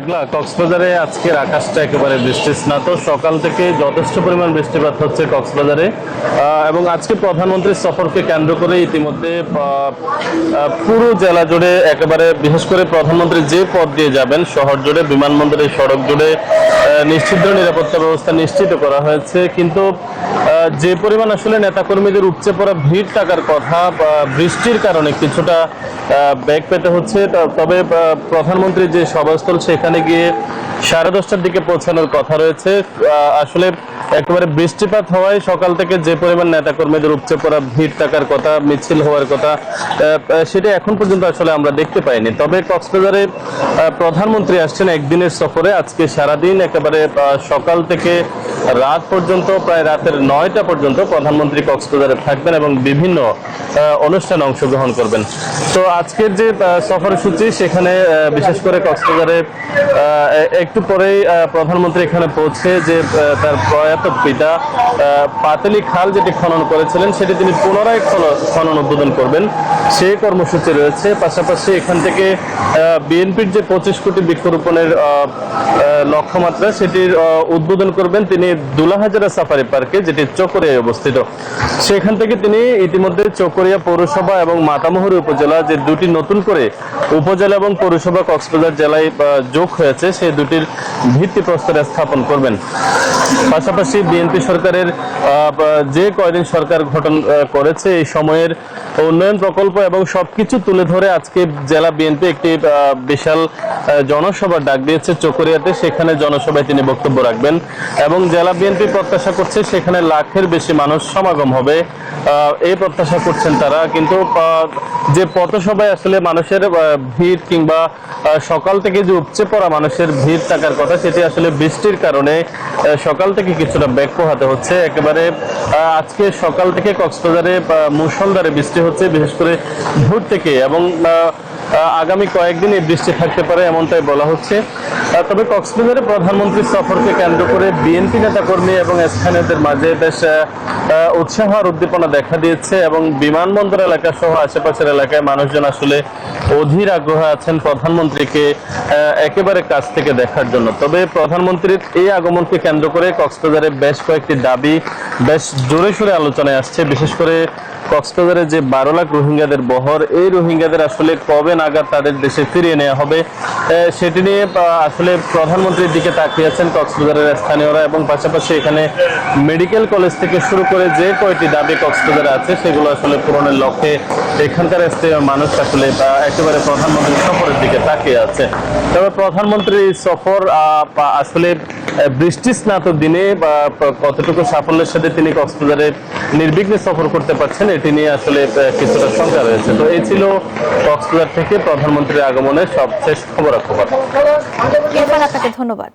মেঘলা কক্সবাজারে আজকের আকাশটা একেবারে বৃষ্টিস্নাত। সকাল থেকে যথেষ্ট পরিমাণ বৃষ্টিপাত হচ্ছে কক্সবাজারে এবং আজকে প্রধানমন্ত্রীর সফরকে কেন্দ্র করে ইতিমধ্যে পুরো জেলা জুড়ে একেবারে বিশেষ করে প্রধানমন্ত্রী যে পথ দিয়ে যাবেন শহর জুড়ে বিমানবন্দরের সড়ক জুড়ে নিশ্চিত নিরাপত্তা ব্যবস্থা নিশ্চিত করা হয়েছে। কিন্তু যে পরিমাণ আসলে নেতাকর্মীদের উপচে পড়া ভিড় থাকার কথা বৃষ্টির কারণে কিছুটা বেগ পেতে হচ্ছে। তবে প্রধানমন্ত্রীর যে সভাস্থল সেখানে গিয়ে 10:30টার দিকে পৌঁছানোর কথা রয়েছে। আসলে একেবারে বৃষ্টিপাত হওয়ায় সকাল থেকে যে পরিমাণ নেতাকর্মীদের উপচে পড়া ভিড় থাকার কথা, মিছিল হওয়ার কথা, সেটা এখন পর্যন্ত আসলে আমরা দেখতে পাইনি। তবে কক্সবাজারে প্রধানমন্ত্রী আসছেন একদিনের সফরে। আজকে সারাদিন একেবারে সকাল থেকে রাত পর্যন্ত প্রায় রাতের 9টা পর্যন্ত প্রধানমন্ত্রী কক্সবাজারে থাকবেন এবং বিভিন্ন অনুষ্ঠানে অংশগ্রহণ করবেন। তো আজকের যে সফরসূচি সেখানে বিশেষ করে কক্সবাজারে একটু পরেই প্রধানমন্ত্রী এখানে পৌঁছে যে তার প্রয়াত পিতা পাতালি খাল যেটি খনন করেছিলেন সেটি তিনি পুনরায় খনন উদ্বোধন করবেন, সেই কর্মসূচি রয়েছে। পাশাপাশি এখান থেকে বিএনপির যে 25 কোটি বৃক্ষরোপণের লক্ষ্যমাত্রা সেটির উদ্বোধন করবেন তিনি দুলাহাজারা সাফারি পার্কে, যেটি চকরিয়ায় অবস্থিত। সেখান থেকে তিনি ইতিমধ্যে চকরিয়া পৌরসভা এবং মাতামুহুরী উপজেলা, যে দুটি নতুন করে উপজেলা এবং পৌরসভা কক্সবাজার জেলায় যোগ হয়েছে, সেই দুটির ভিত্তিপ্রস্তর স্থাপন করবেন। পাশাপাশি বিএনপি সরকারের যে কয়দিন সরকার গঠন করেছে এই সময়ের উন্নয়ন প্রকল্প এবং সবকিছু তুলে ধরে আজকে জেলা বিএনপি একটি বিশাল জনসভার ডাক দিয়েছে চকরিয়াতে। সেখানে জনসভায় তিনি বক্তব্য রাখবেন এবং জেলা বিএনপি প্রত্যাশা করছে সেখানে লাখের বেশি মানুষ সমাগম হবে, এই প্রত্যাশা করছেন তারা। কিন্তু যে পথসভায় আসলে মানুষের ভিড় কিংবা সকাল থেকে যে উপচে পড়া মানুষের ভিড় থাকার কথা, সেটি আসলে বৃষ্টির কারণে সকাল থেকে কিছুটা ব্যাক পোহাতে হচ্ছে। একেবারে আজকে সকাল থেকে কক্সবাজারে মুষলধারে বৃষ্টি হচ্ছে, বিশেষ করে ভোর থেকে, এবং আগামী কয়েকদিন এই বৃষ্টি থাকতে পারে এমনটাই বলা হচ্ছে। তবে কক্সবাজারে প্রধানমন্ত্রীর সফরকে কেন্দ্র করে বিএনপি নেতাকর্মী এবং স্থানীয়দের মাঝে বেশ উৎসাহ আর উদ্দীপনা দেখা দিয়েছে এবং বিমানবন্দর এলাকা সহ আশেপাশের এলাকায় মানুষজন আসলে অধীর আগ্রহে আছেন প্রধানমন্ত্রীকে একেবারে কাছ থেকে দেখার জন্য। তবে প্রধানমন্ত্রীর এই আগমনকে কেন্দ্র করে কক্সবাজারে বেশ কয়েকটি দাবি বেশ জোরে সোরে আলোচনায় আসছে। বিশেষ করে কক্সবাজারে যে 12 লাখ রোহিঙ্গাদের বহর, এই রোহিঙ্গাদের আসলে কবে নাগাদ তাদের দেশে ফিরিয়ে নেওয়া হবে সেটি নিয়ে আসলে প্রধানমন্ত্রীর দিকে তাকিয়ে আছেন কক্সবাজারের স্থানীয়রা। এবং পাশাপাশি এখানে মেডিকেল কলেজ থেকে শুরু করে যে কয়টি দাবি কক্সবাজারে আছে সেগুলো আসলে পূরণের লক্ষ্যে এখানকার স্থানীয় মানুষ আসলে একেবারে প্রধানমন্ত্রীর সফরের দিকে তাকিয়ে আছে। তবে প্রধানমন্ত্রীর সফর আসলে বৃষ্টি স্নাত দিনে কতটুকু সাফল্যের সাথে তিনি কক্সবাজারে নির্বিঘ্নে সফর করতে পারছেন এটি নিয়ে আসলে কিছুটা শঙ্কা রয়েছে। তো এই ছিল কক্সবাজার থেকে প্রধানমন্ত্রীর আগমনের সবশেষ খবরাখবর। আপনাকে ধন্যবাদ।